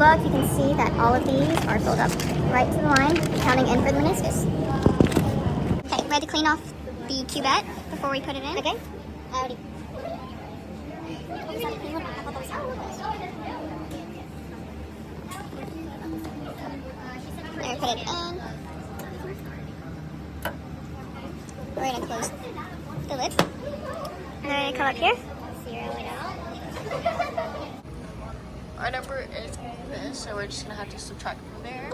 toolbox, you can see that all of these are filled up right to the line, counting in for the meniscus. Okay, we had to clean off the cuvette before we put it in. Okay. Alrighty. There, put it in. We're going to close the lid. And then we're going to come up here. Zero it out. Our number is this, so we're just going to have to subtract from there.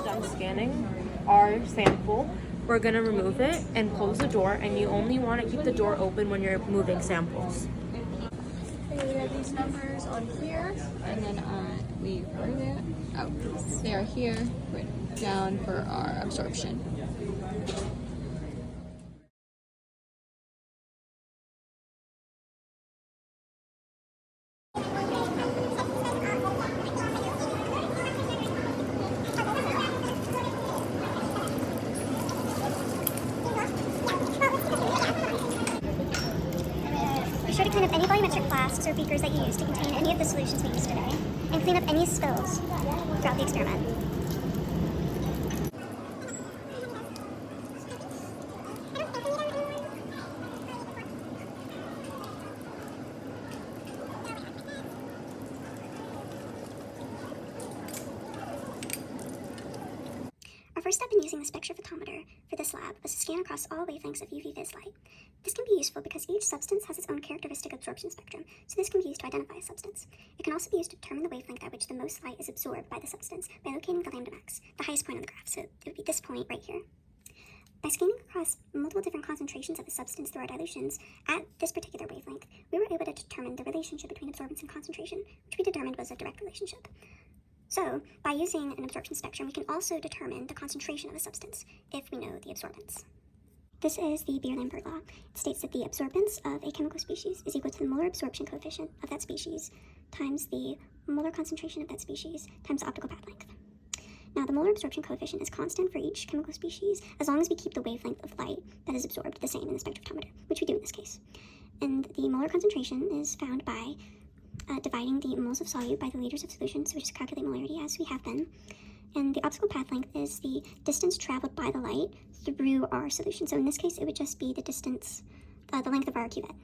Done scanning our sample. We're going to remove it and close the door, and you only want to keep the door open when you're moving samples. We have these numbers on here, and then they are here written down for our absorption. Be sure to clean up any volumetric flasks or beakers that you use to contain any of the solutions we used today, and clean up any spills throughout the experiment. Our first step in using the spectrophotometer for this lab was to scan across all wavelengths of UV-vis light. This can be useful because each substance has its own characteristic absorption spectrum, so this can be used to identify a substance. It can also be used to determine the wavelength at which the most light is absorbed by the substance by locating the lambda max, the highest point on the graph, so it would be this point right here. By scanning across multiple different concentrations of the substance through our dilutions at this particular wavelength, we were able to determine the relationship between absorbance and concentration, which we determined was a direct relationship. So, by using an absorption spectrum, we can also determine the concentration of a substance if we know the absorbance. This is the Beer-Lambert law. It states that the absorbance of a chemical species is equal to the molar absorption coefficient of that species times the molar concentration of that species times the optical path length. Now, the molar absorption coefficient is constant for each chemical species as long as we keep the wavelength of light that is absorbed the same in the spectrophotometer, which we do in this case. And the molar concentration is found by dividing the moles of solute by the liters of solution, so we just calculate molarity as we have been. And the optical path length is the distance traveled by the light through our solution. So in this case, it would just be the distance, the length of our cuvette.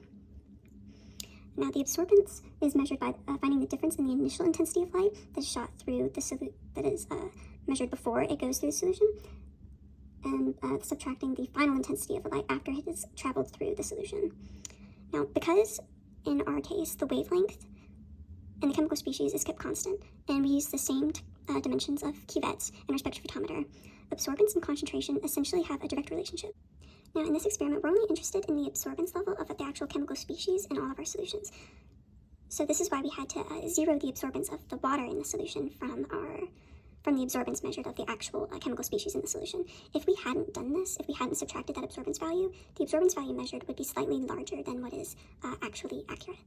Now, the absorbance is measured by finding the difference in the initial intensity of light that is shot through the solution, that is measured before it goes through the solution, and subtracting the final intensity of the light after it has traveled through the solution. Now, because in our case, the wavelength and the chemical species is kept constant, and we use the same dimensions of cuvettes in our spectrophotometer, absorbance and concentration essentially have a direct relationship. Now, in this experiment, we're only interested in the absorbance level of the actual chemical species in all of our solutions. So this is why we had to zero the absorbance of the water in the solution from the absorbance measured of the actual chemical species in the solution. If we hadn't done this, if we hadn't subtracted that absorbance value, the absorbance value measured would be slightly larger than what is actually accurate.